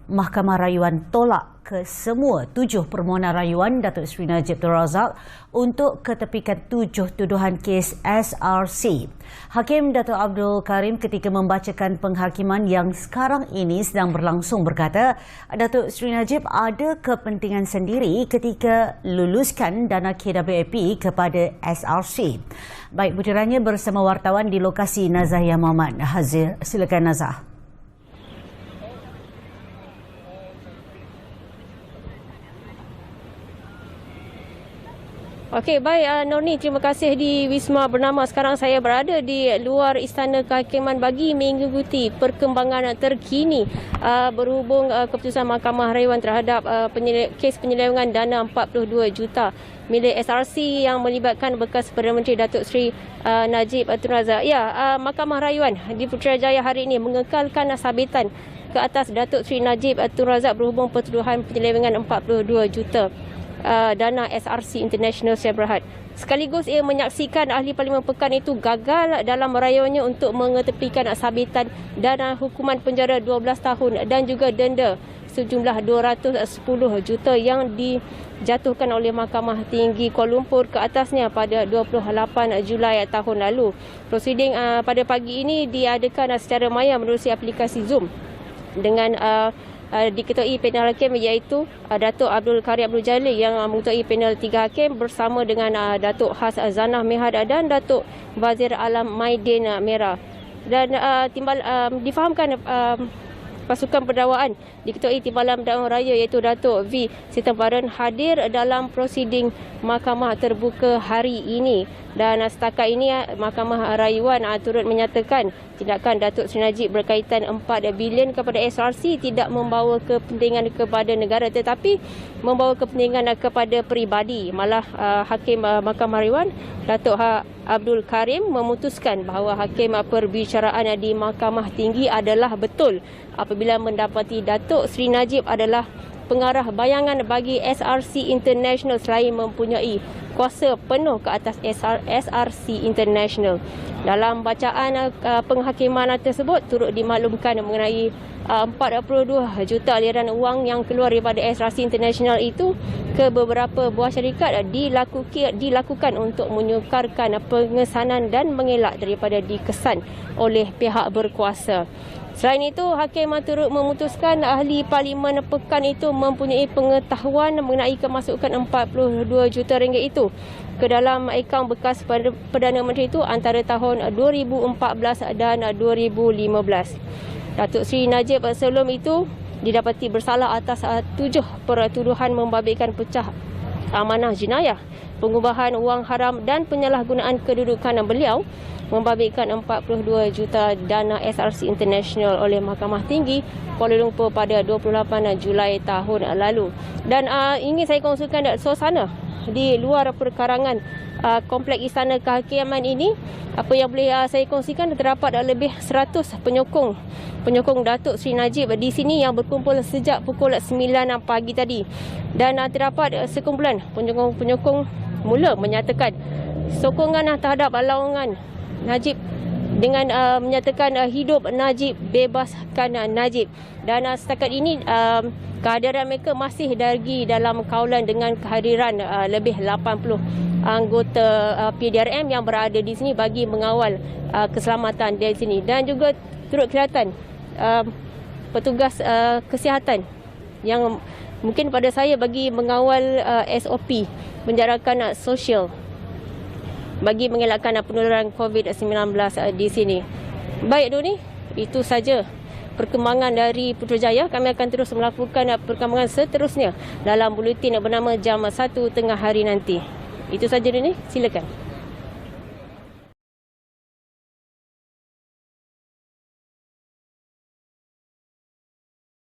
Mahkamah Rayuan tolak kesemua 7 permohonan rayuan Datuk Seri Najib Tun Razak untuk ketepikan 7 tuduhan kes SRC. Hakim Datuk Abdul Karim ketika membacakan penghakiman yang sekarang ini sedang berlangsung berkata Datuk Seri Najib ada kepentingan sendiri ketika luluskan dana KWAP kepada SRC. Baik, butirannya bersama wartawan di lokasi Nazah Yang Muhammad. Hazir, silakan Nazah. Okey, baik Nurni, terima kasih di Wisma Bernama. Sekarang saya berada di luar Istana Kehakiman bagi mengikuti perkembangan terkini berhubung keputusan Mahkamah Rayuan terhadap kes penyelewengan dana 42 juta milik SRC yang melibatkan bekas Perdana Menteri Datuk Seri Najib Tun Razak. Ya, Mahkamah Rayuan di Putrajaya hari ini mengekalkan sabitan ke atas Datuk Seri Najib Tun Razak berhubung pertuduhan penyelewengan 42 juta dana SRC International Sdn Bhd. Sekaligus ia menyaksikan Ahli Parlimen Pekan itu gagal dalam rayuannya untuk mengetepikan sabitan dana hukuman penjara 12 tahun dan juga denda sejumlah 210 juta yang dijatuhkan oleh Mahkamah Tinggi Kuala Lumpur ke atasnya pada 28 Julai tahun lalu. Prosiding pada pagi ini diadakan secara maya menerusi aplikasi Zoom dengan diketuai panel hakim iaitu Datuk Abdul Karim Abdul Jalil yang mengetuai panel 3 hakim bersama dengan Datuk Has Zanah Mehad dan Datuk Wazir Alam Maidin Merah. Dan difahamkan pasukan pendakwaan diketuai Timbalan Dakwaan Raya iaitu Datuk V. Sitabaran hadir dalam prosiding Mahkamah Terbuka hari ini. Dan setakat ini Mahkamah Rayuan turut menyatakan tindakan Datuk Seri Najib berkaitan 4 bilion kepada SRC tidak membawa kepentingan kepada negara tetapi membawa kepentingan kepada peribadi. Malah Hakim Mahkamah Rayuan Datuk Abdul Karim memutuskan bahawa hakim perbicaraan di Mahkamah Tinggi adalah betul apabila mendapati Datuk Seri Najib adalah pengarah bayangan bagi SRC International selain mempunyai kuasa penuh ke atas SRC International. Dalam bacaan penghakiman tersebut turut dimaklumkan mengenai 42 juta aliran wang yang keluar daripada SRC International itu ke beberapa buah syarikat dilakukan untuk menyukarkan pengesanan dan mengelak daripada dikesan oleh pihak berkuasa. Selain itu, Hakim turut memutuskan Ahli Parlimen Pekan itu mempunyai pengetahuan mengenai kemasukan 42 juta ringgit itu ke dalam akaun bekas Perdana Menteri itu antara tahun 2014 dan 2015. Datuk Seri Najib sebelum itu didapati bersalah atas 7 pertuduhan membabitkan pecah amanah jenayah, pengubahan wang haram dan penyalahgunaan kedudukan beliau membabitkan 42 juta dana SRC International oleh Mahkamah Tinggi Kuala Lumpur pada 28 Julai tahun lalu. Dan ingin saya kongsikan suasana di luar perkarangan Kompleks Istana Kehakiman ini. Apa yang boleh saya kongsikan, terdapat lebih 100 penyokong Datuk Seri Najib di sini yang berkumpul sejak pukul 9 pagi tadi. Dan terdapat sekumpulan penyokong mula menyatakan sokongan terhadap lawangan Najib dengan menyatakan hidup Najib, bebaskan Najib. Dan setakat ini kehadiran mereka masih lagi dalam kaulan dengan kehadiran lebih 80 anggota PDRM yang berada di sini bagi mengawal keselamatan di sini. Dan juga turut kelihatan petugas kesihatan yang mungkin pada saya bagi mengawal SOP menjarakan sosial bagi mengelakkan penularan COVID-19 di sini. Baik Doni, itu saja perkembangan dari Putrajaya. Kami akan terus melakukan perkembangan seterusnya dalam buletin bernama jam 1 tengah hari nanti. Itu saja Doni, silakan.